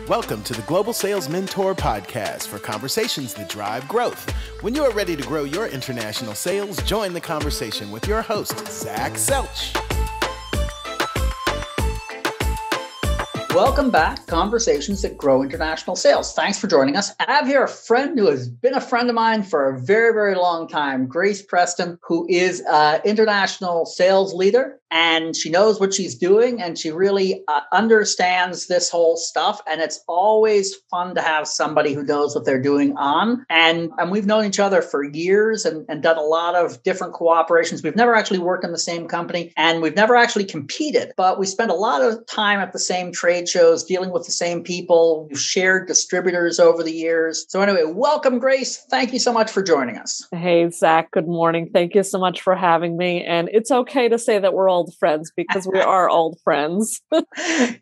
Welcome to the Global Sales Mentor Podcast for conversations that drive growth. When you are ready to grow your international sales, join the conversation with your host, Zach Selch. Welcome back, Conversations That Grow International Sales. Thanks for joining us. I have here a friend who has been a friend of mine for a very, very long time, Grace Preston, who is an international sales leader, and she knows what she's doing, and she really understands this whole stuff. And it's always fun to have somebody who knows what they're doing on. And we've known each other for years and done a lot of different cooperations. We've never actually worked in the same company, and we've never actually competed, but we spent a lot of time at the same trade shows, dealing with the same people. We've shared distributors over the years. So anyway, welcome, Grace. Thank you so much for joining us. Hey, Zach. Good morning. Thank you so much for having me. And it's okay to say that we're old friends because we are old friends.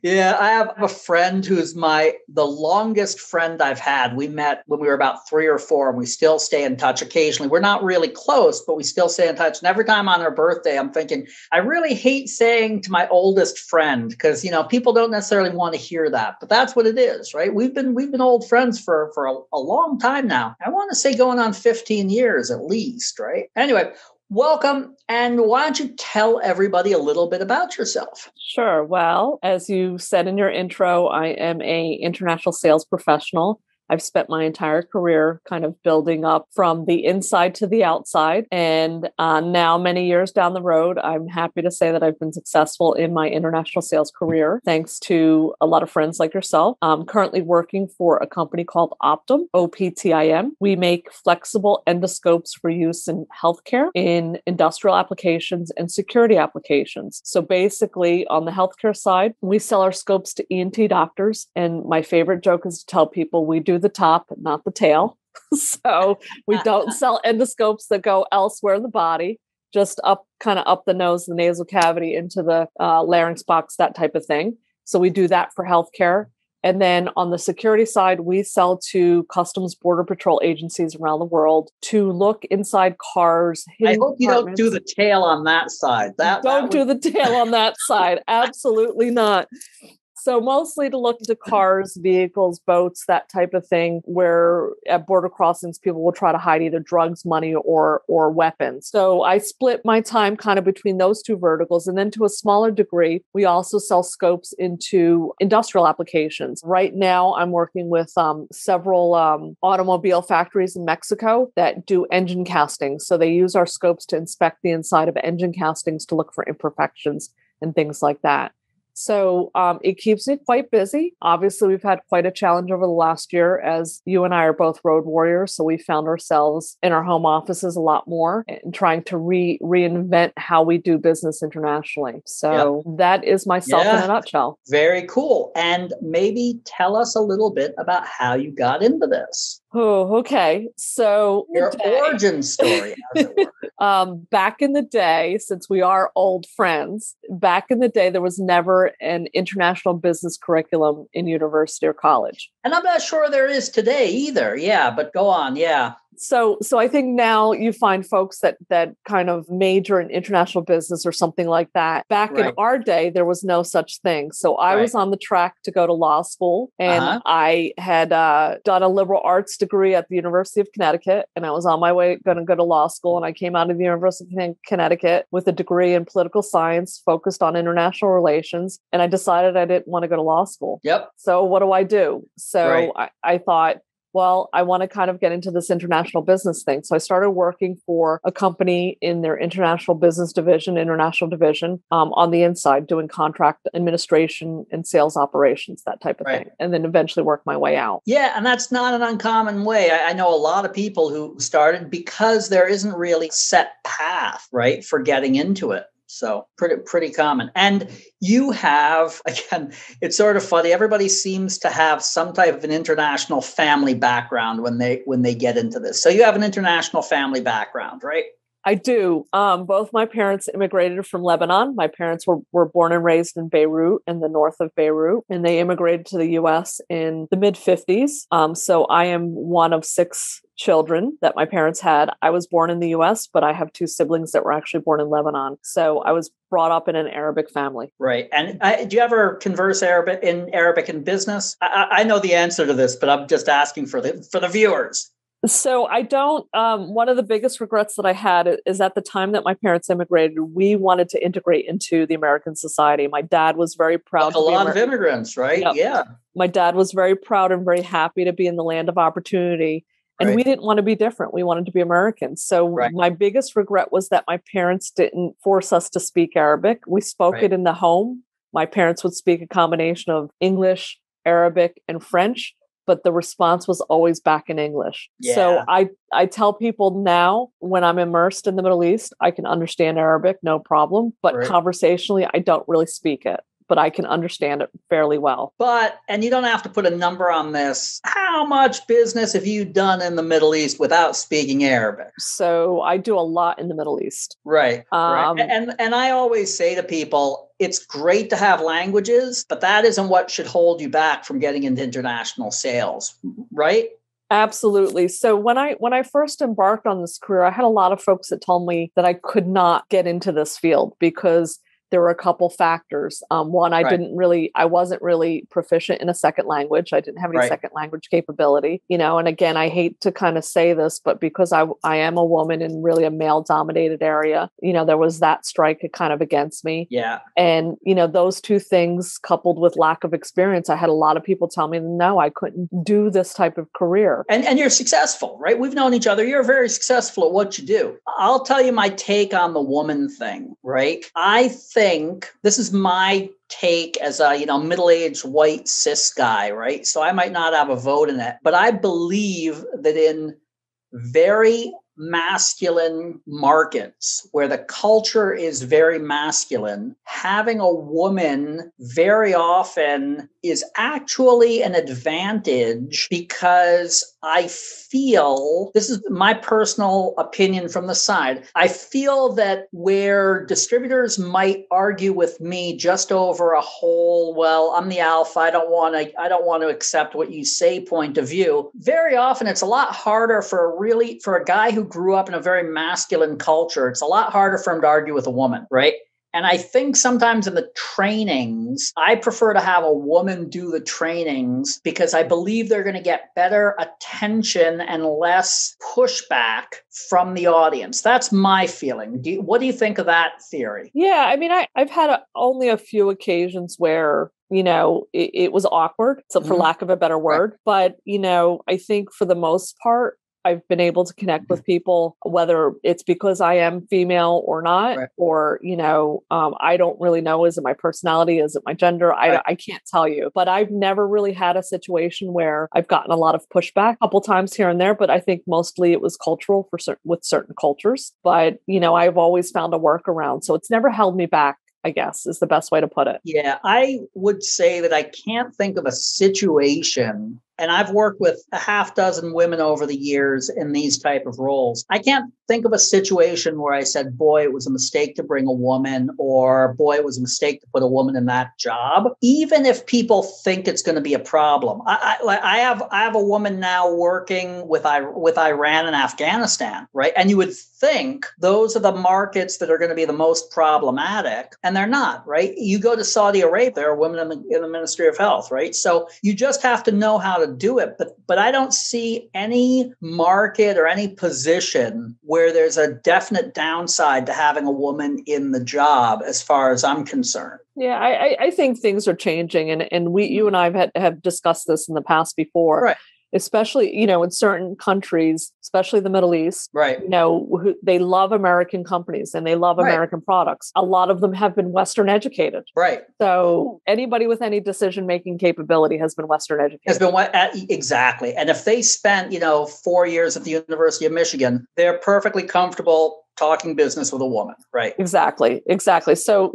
Yeah, I have a friend who's the longest friend I've had. We met when we were about 3 or 4, and we still stay in touch occasionally. We're not really close, but we still stay in touch. And every time on her birthday, I'm thinking, I really hate saying to my oldest friend, because, people don't necessarily want to hear that, but that's what it is, right? We've been old friends for a long time now. I want to say going on 15 years at least, right? Anyway, welcome. And why don't you tell everybody a little bit about yourself? Sure. Well, as you said in your intro, I am an international sales professional. I've spent my entire career kind of building up from the inside to the outside. And now, many years down the road, I'm happy to say that I've been successful in my international sales career, thanks to a lot of friends like yourself. I'm currently working for a company called Optum, OPTIM. We make flexible endoscopes for use in healthcare, in industrial applications, and security applications. So basically, on the healthcare side, we sell our scopes to ENT doctors. And my favorite joke is to tell people we do the top, not the tail. So we don't sell endoscopes that go elsewhere in the body, just up the nose, the nasal cavity into the larynx box, that type of thing. So we do that for healthcare. And then on the security side, we sell to Customs Border Patrol agencies around the world to look inside cars. I hope you don't do the tail on that side. Don't do the tail on that side. Absolutely not. So mostly to look into cars, vehicles, boats, that type of thing, where at border crossings, people will try to hide either drugs, money, or weapons. So I split my time kind of between those two verticals. And then to a smaller degree, we also sell scopes into industrial applications. Right now, I'm working with several automobile factories in Mexico that do engine castings. So they use our scopes to inspect the inside of engine castings to look for imperfections and things like that. So it keeps me quite busy. Obviously, we've had quite a challenge over the last year, as you and I are both road warriors. So we found ourselves in our home offices a lot more and trying to reinvent how we do business internationally. So That is myself in a nutshell. Very cool. And maybe tell us a little bit about how you got into this. Oh, okay. So your origin story, as it were. Back in the day, since we are old friends, back in the day, there was never an international business curriculum in university or college. And I'm not sure there is today either. Yeah, but go on. Yeah. So I think now you find folks that kind of major in international business or something like that. Back in our day, there was no such thing. So I was on the track to go to law school, and I had done a liberal arts degree at the University of Connecticut, and I was on my way going to go to law school. And I came out of the University of Connecticut with a degree in political science focused on international relations. And I decided I didn't want to go to law school. Yep. So what do I do? So I thought, well, I want to kind of get into this international business thing. So I started working for a company in their international business division, international division, on the inside, doing contract administration and sales operations, that type of thing. And then eventually work my way out. Yeah. And that's not an uncommon way. I know a lot of people who started because there isn't really a set path, right, for getting into it. So pretty common. And you have, again, it's sort of funny. Everybody seems to have some type of an international family background when they get into this. So you have an international family background, right? I do. Both my parents immigrated from Lebanon. My parents were born and raised in Beirut, in the north of Beirut, and they immigrated to the U.S. in the mid-50s. So I am one of 6 children that my parents had. I was born in the US, but I have two siblings that were actually born in Lebanon. So I was brought up in an Arabic family. Right. And do you ever converse Arabic in business? I know the answer to this, but I'm just asking for the viewers. So I don't, one of the biggest regrets that I had is at the time that my parents immigrated, we wanted to integrate into the American society. My dad was very proud. Like a lot of immigrants, right? Yep. Yeah. My dad was very proud and very happy to be in the land of opportunity. And we didn't want to be different. We wanted to be Americans. So my biggest regret was that my parents didn't force us to speak Arabic. We spoke it in the home. My parents would speak a combination of English, Arabic, and French, but the response was always back in English. Yeah. So I tell people now, when I'm immersed in the Middle East, I can understand Arabic, no problem. But conversationally, I don't really speak it, but I can understand it fairly well. And you don't have to put a number on this. How much business have you done in the Middle East without speaking Arabic? So I do a lot in the Middle East. Right. And I always say to people, it's great to have languages, but that isn't what should hold you back from getting into international sales, right? Absolutely. So when I first embarked on this career, I had a lot of folks that told me that I could not get into this field because there were a couple factors. One, I wasn't really proficient in a second language. I didn't have any second language capability, and again, I hate to kind of say this, but because I am a woman in really a male dominated area, there was that strike kind of against me. Yeah. And, those two things coupled with lack of experience, I had a lot of people tell me, no, I couldn't do this type of career. And you're successful, right? We've known each other. You're very successful at what you do. I'll tell you my take on the woman thing, right? I think this is my take as a middle-aged white cis guy, right? So I might not have a vote in it, but I believe that in very masculine markets where the culture is very masculine, having a woman very often is actually an advantage, because I feel, this is my personal opinion from the side, I feel that where distributors might argue with me just over a whole, well, I'm the alpha, I don't want to accept what you say point of view, very often it's a lot harder for a guy who grew up in a very masculine culture, it's a lot harder for him to argue with a woman, right? And I think sometimes in the trainings, I prefer to have a woman do the trainings because I believe they're going to get better attention and less pushback from the audience. That's my feeling. What do you think of that theory? Yeah, I mean, I've had only a few occasions where it was awkward, so for lack of a better word. But, I think for the most part, I've been able to connect with people, whether it's because I am female or not, or, I don't really know. Is it my personality? Is it my gender? I can't tell you, but I've never really had a situation where I've gotten a lot of pushback, a couple times here and there, but I think mostly it was cultural with certain cultures. But, I've always found a workaround. So it's never held me back, I guess, is the best way to put it. Yeah, I would say that I can't think of a situation, and I've worked with a half dozen women over the years in these type of roles. I can't think of a situation where I said, boy, it was a mistake to bring a woman, or boy, it was a mistake to put a woman in that job, even if people think it's going to be a problem. I have a woman now working with Iran and Afghanistan, right? And you would think those are the markets that are going to be the most problematic, and they're not, right? You go to Saudi Arabia, there are women in the Ministry of Health, right? So you just have to know how to do it. But I don't see any market or any position where there's a definite downside to having a woman in the job, as far as I'm concerned. Yeah, I think things are changing, and you and I have discussed this in the past before. Right. Especially, in certain countries, especially the Middle East, right? They love American companies and they love American products. A lot of them have been Western educated, right? So anybody with any decision-making capability has been Western educated. Exactly. And if they spent, 4 years at the University of Michigan, they're perfectly comfortable talking business with a woman, right? Exactly. So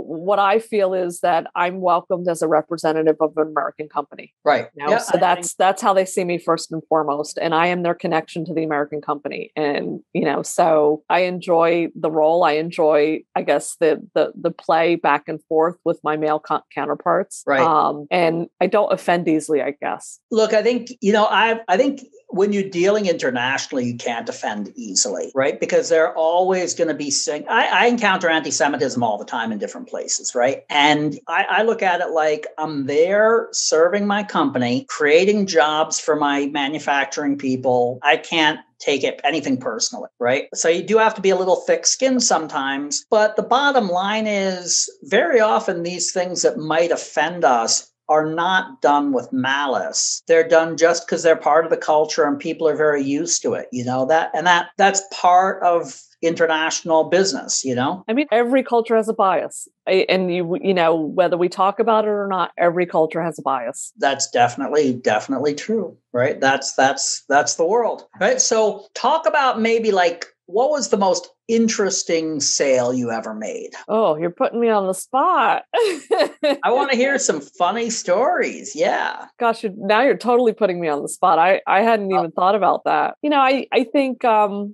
what I feel is that I'm welcomed as a representative of an American company, right? So that's how they see me first and foremost, and I am their connection to the American company. And so I enjoy the role. I enjoy, I guess, the play back and forth with my male counterparts, right? And I don't offend easily, I guess. Look, I think I think when you're dealing internationally, you can't offend easily, right? Because they're always going to be saying, I encounter anti-Semitism all the time in different places, right? And I look at it like I'm there serving my company, creating jobs for my manufacturing people. I can't take it anything personally, right? So you do have to be a little thick-skinned sometimes. But the bottom line is very often these things that might offend us are not done with malice. They're done just because they're part of the culture and people are very used to it, that's part of international business, I mean, every culture has a bias. Whether we talk about it or not, every culture has a bias. That's definitely true, right? That's the world, right? So talk about maybe like, what was the most interesting sale you ever made? Oh, you're putting me on the spot. I want to hear some funny stories. Yeah. Gosh, now you're totally putting me on the spot. I hadn't even thought about that. I think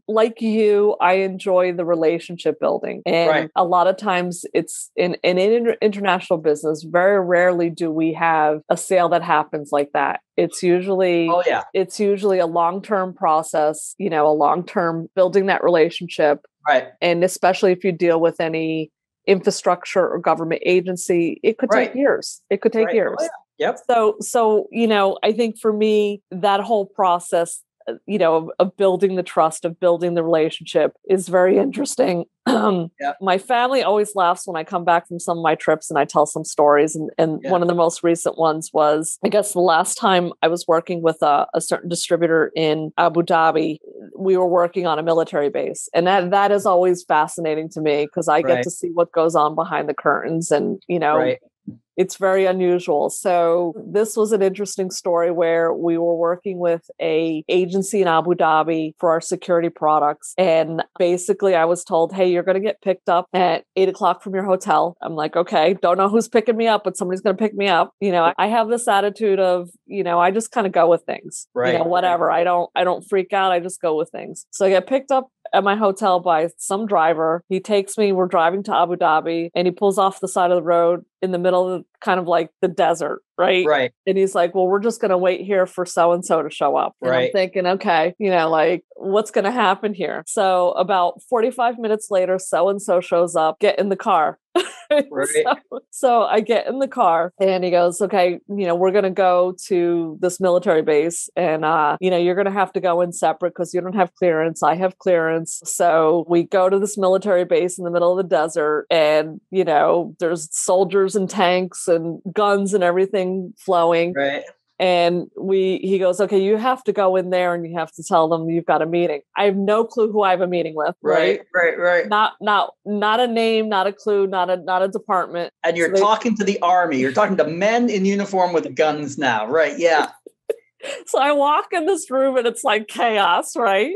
like you, I enjoy the relationship building. And a lot of times it's in international business, very rarely do we have a sale that happens like that. It's usually a long-term process, a long-term building that relationship. Right. And especially if you deal with any infrastructure or government agency, it could take years. It could take years. Oh, yeah. Yep. So, I think for me, that whole process, of building the trust, of building the relationship is very interesting. My family always laughs when I come back from some of my trips and I tell some stories. And one of the most recent ones was, I guess the last time I was working with a certain distributor in Abu Dhabi, we were working on a military base. And that is always fascinating to me because I get to see what goes on behind the curtains and, it's very unusual. So this was an interesting story where we were working with a agency in Abu Dhabi for our security products. And basically I was told, hey, you're going to get picked up at 8:00 from your hotel. I'm like, okay, don't know who's picking me up, but somebody's going to pick me up. I have this attitude of, I just kind of go with things, whatever. I don't freak out. I just go with things. So I get picked up at my hotel by some driver. He takes me, we're driving to Abu Dhabi, and he pulls off the side of the road in the middle of kind of like the desert, right? Right. And he's like, well, we're just going to wait here for so-and-so to show up. And I'm thinking, okay, like what's going to happen here? So about 45 minutes later, so-and-so shows up, get in the car. So I get in the car and he goes, okay, we're going to go to this military base and, you're going to have to go in separate because you don't have clearance. I have clearance. So we go to this military base in the middle of the desert and, there's soldiers and tanks and guns and everything flowing. Right. And he goes, okay, you have to go in there and you have to tell them you've got a meeting. I have no clue who I have a meeting with. Right. Not a name, not a clue, not a department. And you're talking to the army. You're talking to men in uniform with guns now. Right. Yeah. So I walk in this room and it's like chaos. Right.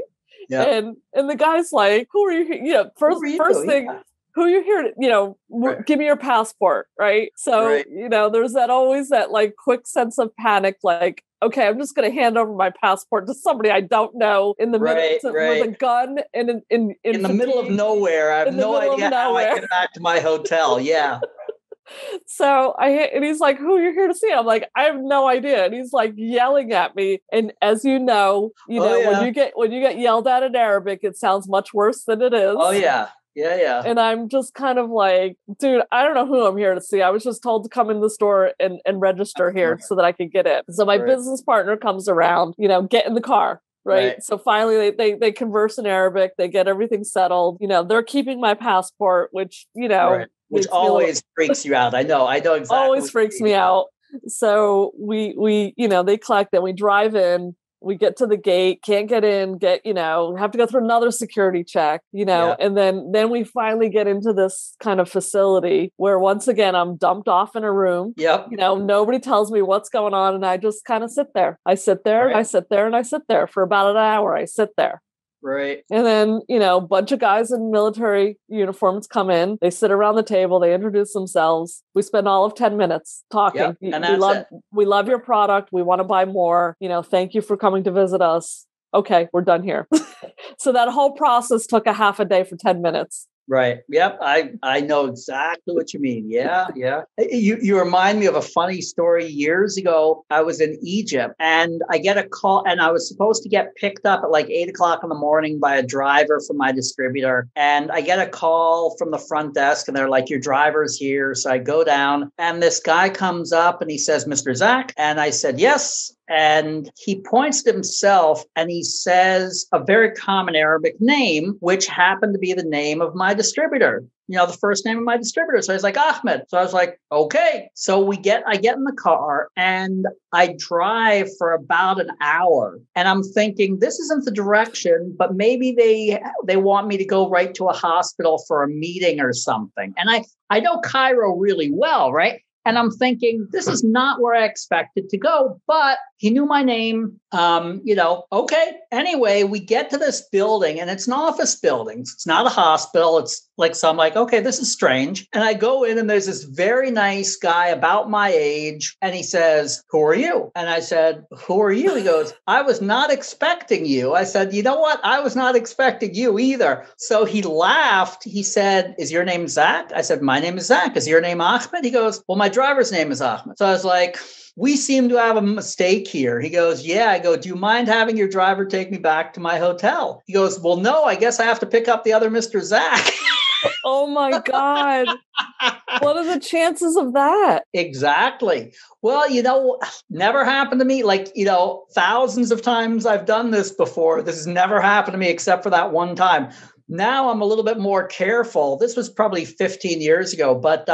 Yeah. And the guy's like, who are you? First thing. Yeah. Who are you here to, give me your passport, right? So, there's always that like quick sense of panic, like, okay, I'm just going to hand over my passport to somebody I don't know in the middle with a gun and in the middle of nowhere. I have no idea how I get back to my hotel. Yeah. So and he's like, who are you here to see? I'm like, I have no idea. And he's like yelling at me. And as you know, when you get yelled at in Arabic, it sounds much worse than it is. Oh yeah. Yeah. And I'm just kind of like, dude, I don't know who I'm here to see. I was just told to come in the store and register here so that I could get in. So my business partner comes around, get in the car. Right. So finally they converse in Arabic. They get everything settled. They're keeping my passport, which, which always freaks you out. I know exactly. Always freaks me out. So we they collect and we drive in. We get to the gate, can't get in, have to go through another security check, and then we finally get into this kind of facility where once again, I'm dumped off in a room. Yep. Nobody tells me what's going on. And I just kind of sit there. I sit there and I sit there and I sit there for about an hour. I sit there. Right. And then, a bunch of guys in military uniforms come in, they sit around the table, they introduce themselves. We spend all of 10 minutes talking. Yep. And we love your product. We want to buy more. Thank you for coming to visit us. Okay, we're done here. So that whole process took a half a day for 10 minutes. Right. Yep. I know exactly what you mean. Yeah. Yeah. You remind me of a funny story. Years ago, I was in Egypt and I get a call, and I was supposed to get picked up at like 8 o'clock in the morning by a driver from my distributor. And I get a call from the front desk and they're like, your driver's here. So I go down and this guy comes up and he says, Mr. Zach. And I said, yes. And he points to himself and he says a very common Arabic name, which happened to be the name of my distributor, the first name of my distributor. So he's like, Ahmed. So I was like, okay. So I get in the car and I drive for about an hour and I'm thinking, this isn't the direction, but maybe they want me to go right to a hospital for a meeting or something. And I know Cairo really well, right? And I'm thinking, this is not where I expected to go, but he knew my name. Okay. Anyway, we get to this building and it's an office building. It's not a hospital. It's like, so I'm like, okay, this is strange. And I go in and there's this very nice guy about my age. And he says, who are you? And I said, who are you? He goes, I was not expecting you. I said, you know what? I was not expecting you either. So he laughed. He said, is your name Zach? I said, my name is Zach. Is your name Ahmed? He goes, well, my driver's name is Ahmed. So I was like, we seem to have a mistake here. He goes, yeah. I go, do you mind having your driver take me back to my hotel? He goes, well, no, I guess I have to pick up the other Mr. Zach. Oh my God. What are the chances of that? Exactly. Well, never happened to me. Like, thousands of times I've done this before. This has never happened to me except for that one time. Now I'm a little bit more careful. This was probably 15 years ago, but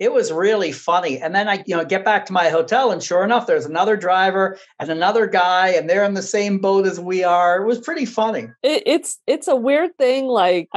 it was really funny. And then I, get back to my hotel and sure enough, there's another driver and another guy and they're in the same boat as we are. It was pretty funny. It's a weird thing. Like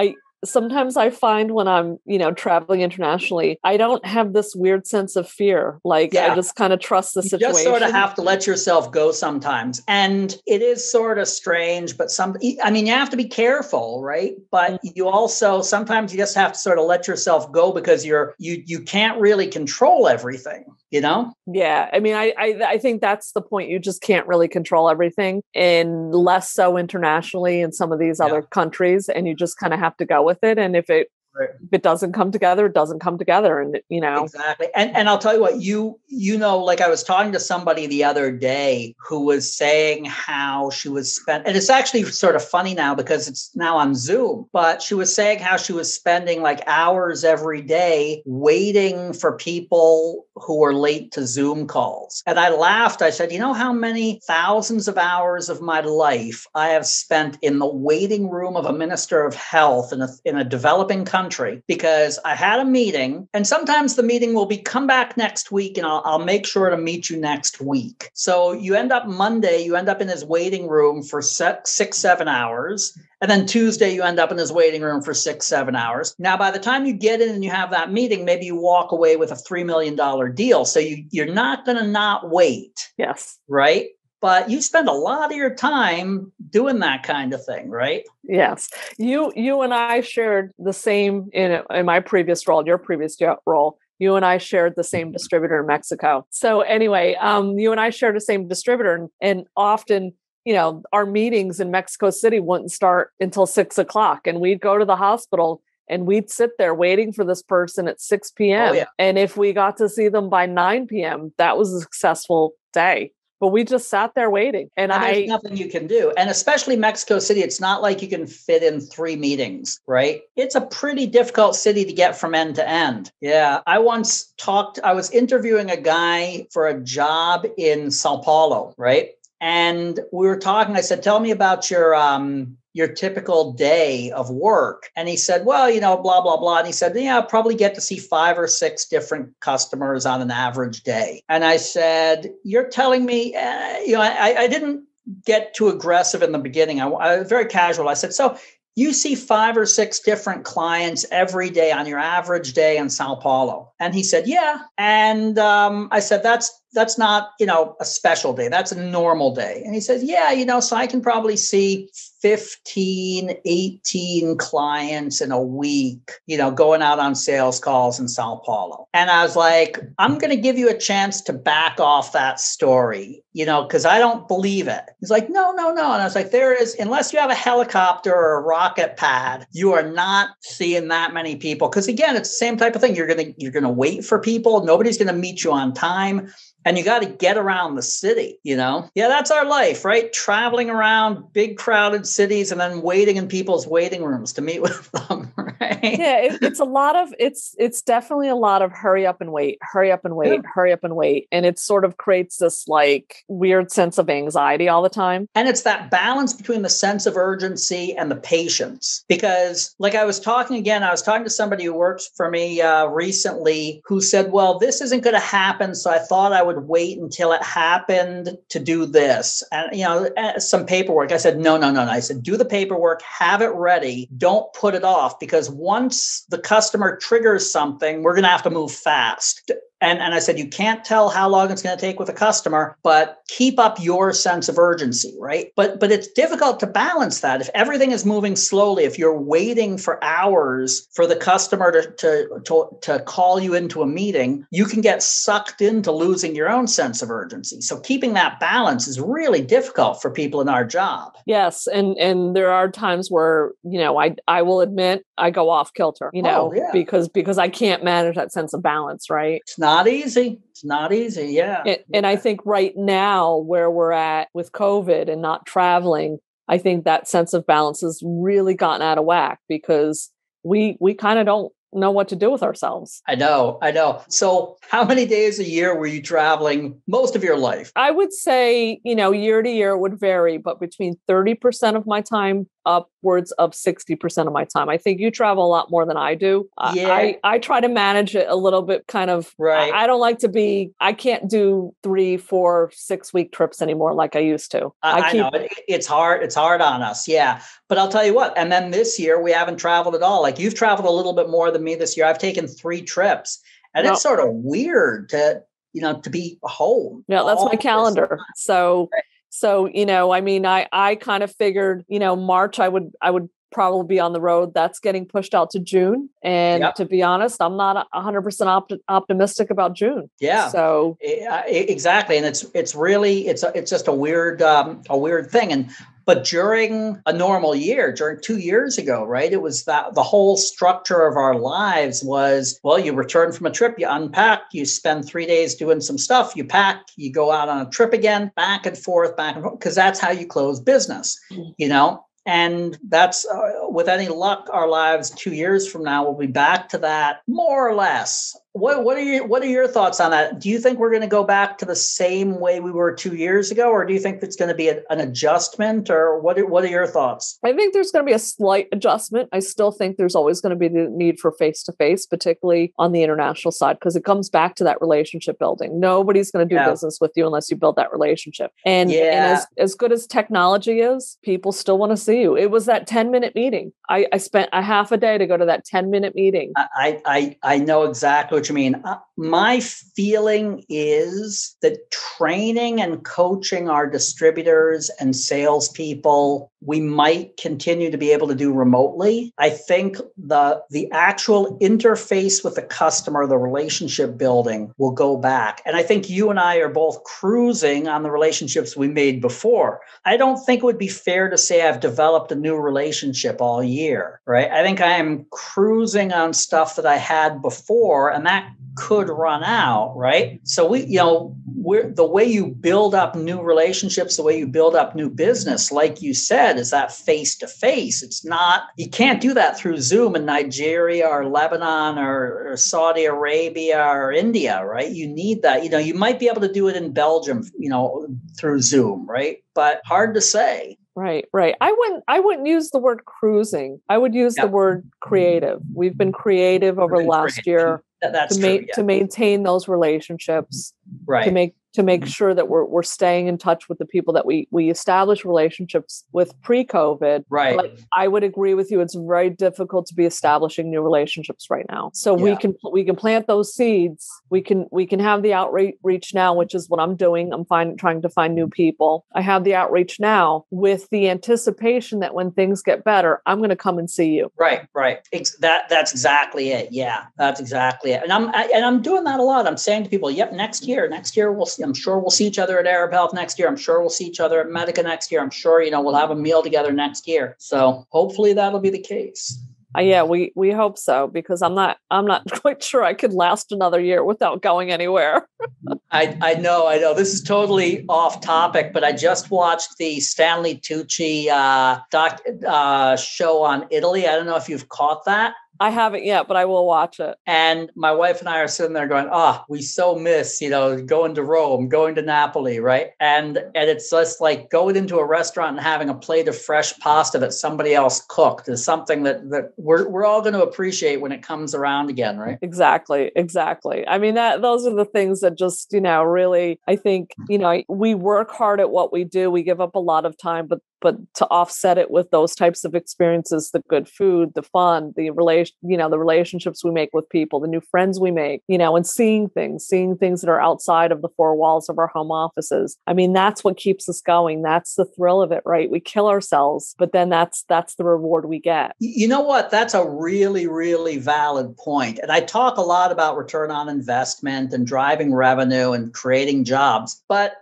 sometimes I find when I'm, traveling internationally, I don't have this weird sense of fear. Like I just kind of trust the situation. You just sort of have to let yourself go sometimes. And it is sort of strange, but you have to be careful, right? But you also, sometimes you just have to sort of let yourself go because you can't really control everything, Yeah. I think that's the point. You just can't really control everything, and less so internationally in some of these other countries. And you just kind of have to go with it. And if it doesn't come together, it doesn't come together. And exactly. And I'll tell you what, like I was talking to somebody the other day who was saying how she was and it's actually sort of funny now because it's now on Zoom, but she was saying how she was spending like hours every day waiting for people who were late to Zoom calls. And I laughed. I said, how many thousands of hours of my life I have spent in the waiting room of a minister of health in a developing country because I had a meeting, and sometimes the meeting will be come back next week and I'll make sure to meet you next week. So you end up Monday, you end up in his waiting room for 6-7 hours. And then Tuesday, you end up in his waiting room for 6-7 hours. Now, by the time you get in and you have that meeting, maybe you walk away with a $3 million deal. So you're not going to not wait. Yes. Right? But you spend a lot of your time doing that kind of thing, right? Yes. You and I shared the same in my previous role, your previous role. You and I shared the same distributor in Mexico. So anyway, you and I shared the same distributor, and often, our meetings in Mexico City wouldn't start until 6 o'clock, and we'd go to the hospital and we'd sit there waiting for this person at 6 p.m. Oh, yeah. And if we got to see them by 9 p.m., that was a successful day. But we just sat there waiting. And there's nothing you can do. And especially Mexico City, it's not like you can fit in 3 meetings, right? It's a pretty difficult city to get from end to end. Yeah. I was interviewing a guy for a job in Sao Paulo, right? And we were talking, I said, tell me about your typical day of work. And he said, well, blah, blah, blah. And he said, I probably get to see 5 or 6 different customers on an average day. And I said, you're telling me, I didn't get too aggressive in the beginning. I was very casual. I said, so you see 5 or 6 different clients every day on your average day in Sao Paulo? And he said, yeah. And I said, that's that's not, a special day. That's a normal day. And he says, yeah, so I can probably see 15, 18 clients in a week, going out on sales calls in Sao Paulo. And I was like, I'm going to give you a chance to back off that story, because I don't believe it. He's like, no. And I was like, there is, unless you have a helicopter or a rocket pad, you are not seeing that many people. Because again, it's the same type of thing. You're going to wait for people. Nobody's going to meet you on time. And you got to get around the city, Yeah, that's our life, right? Traveling around big crowded cities and then waiting in people's waiting rooms to meet with them, right? Yeah, it's definitely a lot of hurry up and wait, hurry up and wait, hurry up and wait. And it sort of creates this like weird sense of anxiety all the time. And it's that balance between the sense of urgency and the patience. Because like I was talking to somebody who works for me recently who said, well, this isn't going to happen. So I thought I would wait until it happened to do this. And, some paperwork. I said, no. I said, do the paperwork, have it ready. Don't put it off, because once the customer triggers something, we're going to have to move fast. And I said, you can't tell how long it's going to take with a customer, but keep up your sense of urgency, right? But it's difficult to balance that. If everything is moving slowly, if you're waiting for hours for the customer to call you into a meeting, you can get sucked into losing your own sense of urgency. So keeping that balance is really difficult for people in our job. Yes. And there are times where, I will admit I go off kilter, because I can't manage that sense of balance, right? It's not easy. It's not easy. Yeah. And I think right now where we're at with COVID and not traveling, I think that sense of balance has really gotten out of whack, because we kind of don't know what to do with ourselves. I know. So how many days a year were you traveling most of your life? I would say, year to year would vary, but between 30% of my time upwards of 60% of my time. I think you travel a lot more than I do. Yeah. I try to manage it a little bit kind of, right. I don't like to I can't do 3, 4, 6 week trips anymore like I used to. I know it's hard. It's hard on us. Yeah. But I'll tell you what, and then this year we haven't traveled at all. Like you've traveled a little bit more than me this year. I've taken 3 trips, and it's sort of weird to be home. Yeah, that's my calendar. So, I kind of figured, March, I would probably be on the road. That's getting pushed out to June. And to be honest, I'm not 100% optimistic about June. Yeah. So exactly. And it's really, it's just a weird thing. But during a normal year, during 2 years ago, right, it was that the whole structure of our lives was, well, you return from a trip, you unpack, you spend 3 days doing some stuff, you pack, you go out on a trip again, back and forth, because that's how you close business, And that's, with any luck, our lives 2 years from now will be back to that, more or less. What are your thoughts on that? Do you think we're going to go back to the same way we were 2 years ago, or do you think it's going to be an adjustment, or what are your thoughts? I think there's going to be a slight adjustment. I still think there's always going to be the need for face-to-face, particularly on the international side, because it comes back to that relationship building. Nobody's going to do business with you unless you build that relationship. And as good as technology is, people still want to see you. It was that 10-minute meeting. I spent a half a day to go to that 10-minute meeting. I know exactly what you mean. My feeling is that training and coaching our distributors and salespeople, we might continue to be able to do remotely. I think the actual interface with the customer, the relationship building, will go back. And I think you and I are both cruising on the relationships we made before. I don't think it would be fair to say I've developed a new relationship all year, right? I think I am cruising on stuff that I had before, and that could run out, right? So we're the way you build up new relationships, the way you build up new business, like you said, is that face to face. It's not, you can't do that through Zoom in Nigeria or Lebanon or Saudi Arabia or India, right? You need that. You might be able to do it in Belgium, through Zoom, right? But hard to say. Right. I wouldn't use the word cruising. I would use the word creative. We've been creative over the last year to maintain right? to make sure that we're staying in touch with the people that we establish relationships with pre-COVID. Right. But I would agree with you. It's very difficult to be establishing new relationships right now. So we can plant those seeds. We can have the outreach now, which is what I'm doing. I'm trying to find new people. I have the outreach now with the anticipation that when things get better, I'm going to come and see you. Right. That's exactly it. Yeah, that's exactly it. And I'm doing that a lot. I'm saying to people, yep, next year we'll see. I'm sure we'll see each other at Arab Health next year. I'm sure we'll see each other at Medica next year. I'm sure, we'll have a meal together next year. So hopefully that'll be the case. Yeah, we hope so, because I'm not quite sure I could last another year without going anywhere. I know. This is totally off topic, but I just watched the Stanley Tucci show on Italy. I don't know if you've caught that. I haven't yet, but I will watch it. And my wife and I are sitting there going, we so miss, going to Rome, going to Napoli, right? And it's just like going into a restaurant and having a plate of fresh pasta that somebody else cooked is something that we're all going to appreciate when it comes around again, right? Exactly. I mean, those are the things that just, really, I think, we work hard at what we do. We give up a lot of time, but to offset it with those types of experiences, the good food, the fun, the relationships we make with people, the new friends we make, and seeing things that are outside of the four walls of our home offices. I mean, that's what keeps us going. That's the thrill of it, right? We kill ourselves, but then that's the reward we get. You know what? That's a really, really valid point. And I talk a lot about return on investment and driving revenue and creating jobs. But,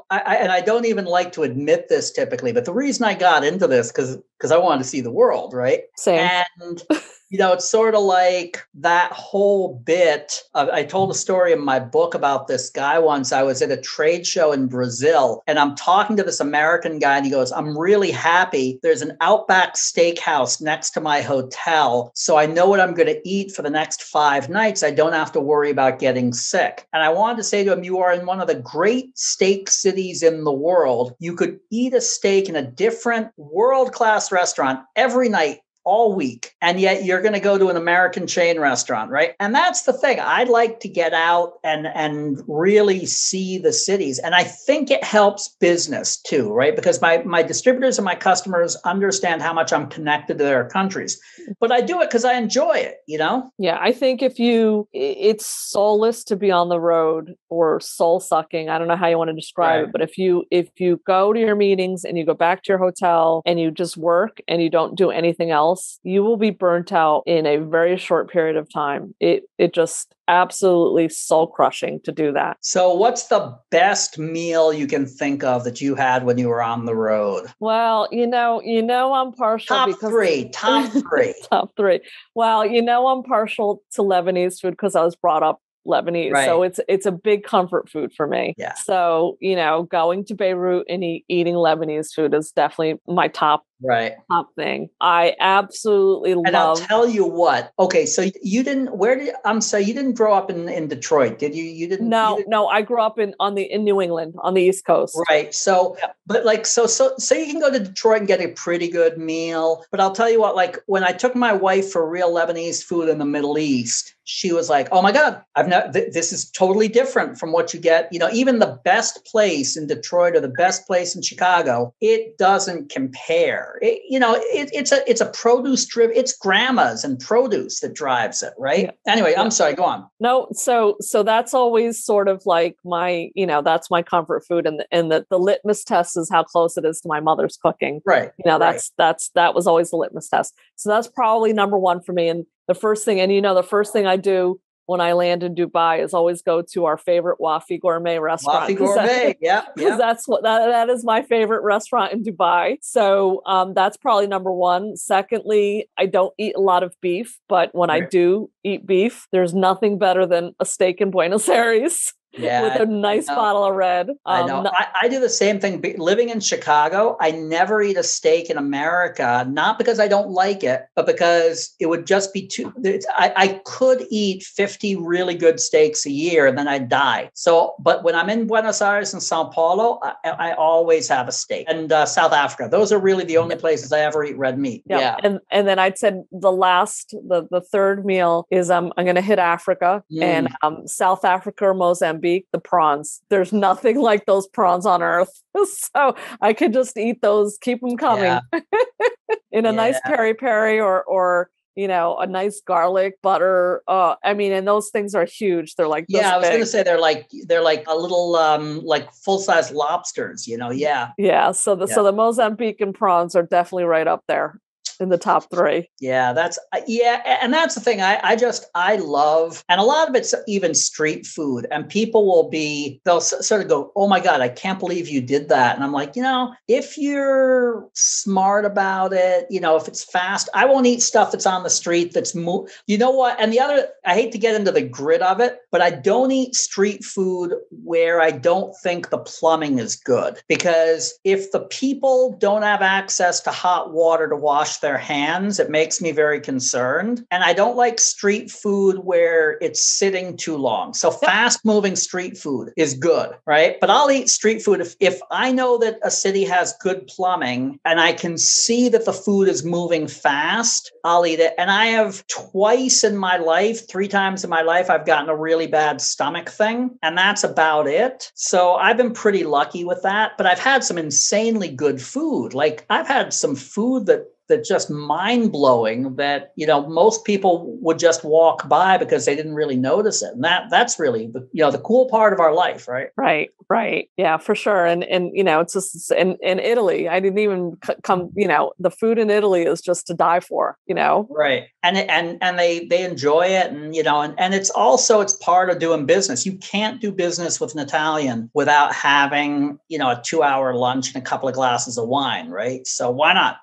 I don't even like to admit this typically, but the reason I got into this because I wanted to see the world, right? Same. And it's sort of like that whole bit. I told a story in my book about this guy once. I was at a trade show in Brazil, and I'm talking to this American guy, and he goes, "I'm really happy. There's an Outback Steakhouse next to my hotel, so I know what I'm going to eat for the next 5 nights. I don't have to worry about getting sick." And I wanted to say to him, you are in one of the great steak cities in the world. You could eat a steak in a different world-class restaurant every night, all week, and yet you're going to go to an American chain restaurant, right? And that's the thing. I'd like to get out and really see the cities. And I think it helps business too, right? Because my distributors and my customers understand how much I'm connected to their countries. But I do it because I enjoy it, Yeah, I think it's soulless to be on the road, or soul sucking. I don't know how you want to describe it, but if you go to your meetings and you go back to your hotel and you just work and you don't do anything else, you will be burnt out in a very short period of time. It just absolutely soul crushing to do that. So what's the best meal you can think of that you had when you were on the road? Well, I'm partial. Top three. Top three. Well, I'm partial to Lebanese food because I was brought up Lebanese. Right. So it's a big comfort food for me. Yeah. So, going to Beirut and eating Lebanese food is definitely my top thing. I absolutely love. And I'll tell you what. Okay, so you didn't grow up in Detroit, did you? You didn't. No, I grew up in New England on the East Coast. Right. So, but so you can go to Detroit and get a pretty good meal. But I'll tell you what, like when I took my wife for real Lebanese food in the Middle East, she was like, "Oh my God, this is totally different from what you get. Even the best place in Detroit or the best place in Chicago, it doesn't compare. It's a produce driven. It's grandmas and produce that drives it, right? Yeah. Anyway, I'm sorry. Go on. No, so that's always sort of like my, that's my comfort food, and the litmus test is how close it is to my mother's cooking. Right. That was always the litmus test. So that's probably number one for me. And the first thing I do when I land in Dubai is always go to our favorite Wafi Gourmet restaurant. Wafi Gourmet, yeah. Because that is my favorite restaurant in Dubai. So that's probably number one. Secondly, I don't eat a lot of beef, but when I do eat beef, there's nothing better than a steak in Buenos Aires. Yeah, with a nice bottle of red. I know. I do the same thing. Living in Chicago, I never eat a steak in America, not because I don't like it, but because it would just be too. I could eat 50 really good steaks a year and then I'd die. So, but when I'm in Buenos Aires and Sao Paulo, I always have a steak. And South Africa, those are really the only places I ever eat red meat. Yeah. And then I'd said the third meal is I'm going to hit Africa and South Africa or Mozambique. Mozambique, the prawns. There's nothing like those prawns on earth. So I could just eat those, keep them coming in a nice peri-peri or a nice garlic butter. And those things are huge. They're like, I was going to say they're like a little, like full-size lobsters, Yeah. Yeah. So the Mozambican prawns are definitely right up there in the top 3. Yeah, and that's the thing. I love, and a lot of it's even street food, and people they'll sort of go, "Oh my God, I can't believe you did that." And I'm like, if you're smart about it, if it's fast, I won't eat stuff that's on the street that's you know what? And I hate to get into the grit of it, but I don't eat street food where I don't think the plumbing is good, because if the people don't have access to hot water to wash their hands, it makes me very concerned. And I don't like street food where it's sitting too long. So fast moving street food is good, right? But I'll eat street food if I know that a city has good plumbing and I can see that the food is moving fast, I'll eat it. And I have 3 times in my life, I've gotten a really bad stomach thing, and that's about it. So I've been pretty lucky with that, but I've had some insanely good food. Like I've had some food that's just mind-blowing that, most people would just walk by because they didn't really notice it. And that's really the cool part of our life, right? Right. Yeah, for sure. And it's just in Italy, I didn't even come, the food in Italy is just to die for, Right. And they enjoy it. And it's part of doing business. You can't do business with an Italian without having, a 2-hour lunch and a couple of glasses of wine, right? So why not,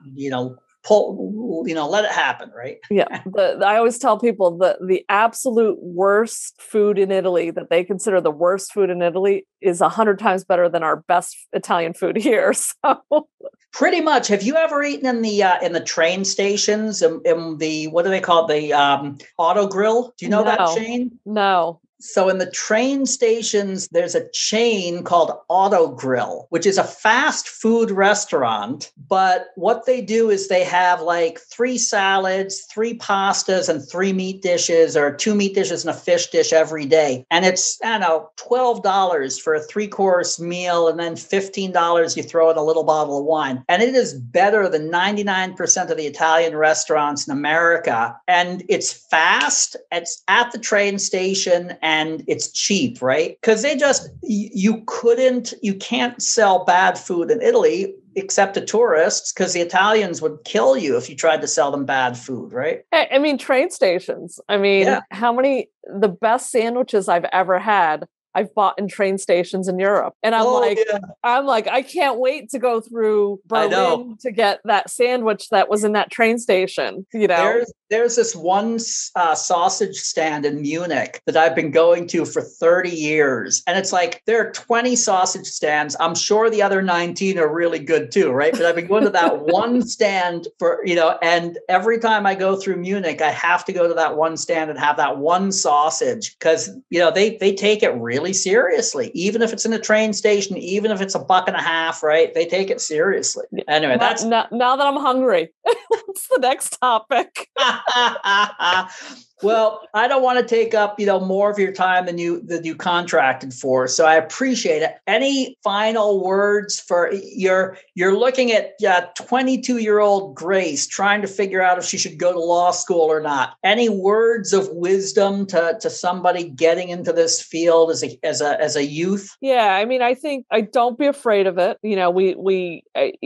let it happen, right? Yeah. I always tell people the absolute worst food in Italy that they consider the worst food in Italy is 100 times better than our best Italian food here. So pretty much. Have you ever eaten in the train stations in the, what do they call it? The auto grill? Do you know that chain? No. So in the train stations, there's a chain called Auto Grill, which is a fast food restaurant. But what they do is they have like 3 salads, 3 pastas, and 3 meat dishes, or 2 meat dishes and a fish dish every day. And it's, $12 for a 3-course meal, and then $15 you throw in a little bottle of wine. And it is better than 99% of the Italian restaurants in America. And it's fast. It's at the train station. And it's cheap, right? Because you can't sell bad food in Italy except to tourists, because the Italians would kill you if you tried to sell them bad food, right? I mean, train stations. The best sandwiches I've ever had, I've bought in train stations in Europe. And I'm like, I can't wait to go through Berlin to get that sandwich that was in that train station, There's this one sausage stand in Munich that I've been going to for 30 years. And it's like, there are 20 sausage stands. I'm sure the other 19 are really good too, right? But I've been going to that one stand for, and every time I go through Munich, I have to go to that one stand and have that one sausage, because, they take it really seriously, even if it's in a train station, even if it's $1.50, right? They take it seriously. Anyway, that's now that I'm hungry. What's the next topic? Well, I don't want to take up, more of your time than you contracted for. So I appreciate it. Any final words for you're looking at 22-year-old Grace trying to figure out if she should go to law school or not. Any words of wisdom to somebody getting into this field as a youth? Yeah, I think don't be afraid of it. We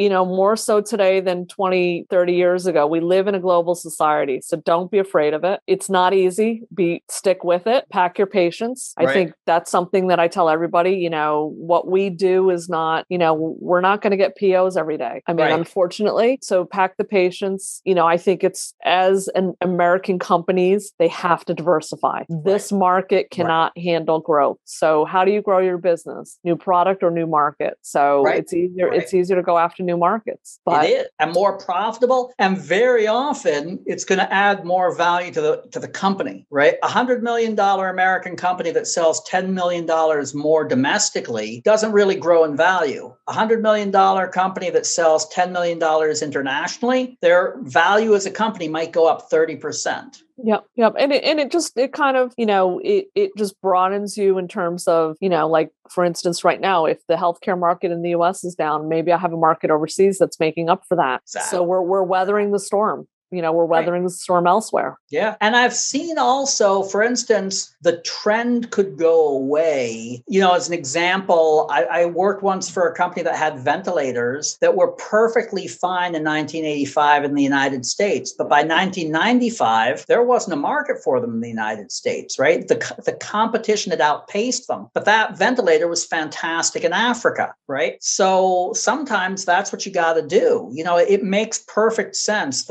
more so today than 20, 30 years ago. We live in a global society, so don't be afraid of it. It's not easy. Stick with it. Pack your patience. I think that's something that I tell everybody. What we do is not, we're not going to get POs every day. Unfortunately. So pack the patience. I think it's, as an American companies, they have to diversify. This market cannot handle growth. So how do you grow your business? New product or new market? So it's easier. It's easier to go after new markets. But it is, and more profitable. And very often it's going to add more value to the the company, right? $100 million American company that sells $10 million more domestically doesn't really grow in value. $100 million company that sells $10 million internationally, their value as a company might go up 30%. Yep. And it kind of, it just broadens you in terms of, like, for instance, right now, if the healthcare market in the US is down, maybe I have a market overseas that's making up for that. Exactly. So we're weathering the storm. We're weathering the storm elsewhere. Yeah. And I've seen also, for instance, the trend could go away. As an example, I worked once for a company that had ventilators that were perfectly fine in 1985 in the United States. But by 1995, there wasn't a market for them in the United States, right? The competition had outpaced them. But that ventilator was fantastic in Africa, right? So sometimes that's what you got to do. It makes perfect sense.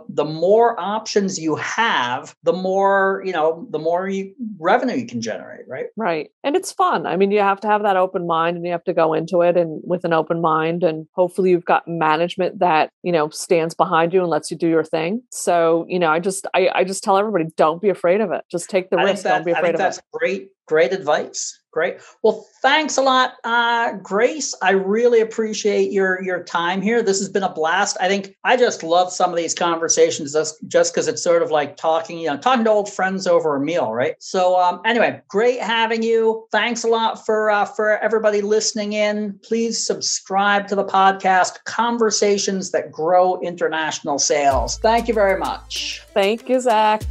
The more options you have, the more revenue you can generate, right? Right. And it's fun. I mean, you have to have that open mind and you have to go into it and with an open mind, and hopefully you've got management that, stands behind you and lets you do your thing. So, I just tell everybody, don't be afraid of it. Just take the risk. Don't be afraid of it. That's great advice. Great. Well, thanks a lot, Grace. I really appreciate your time here. This has been a blast. I think I just love some of these conversations just because it's sort of like talking to old friends over a meal, right? So anyway, great having you. Thanks a lot for everybody listening in. Please subscribe to the podcast, Conversations That Grow International Sales. Thank you very much. Thank you, Zach.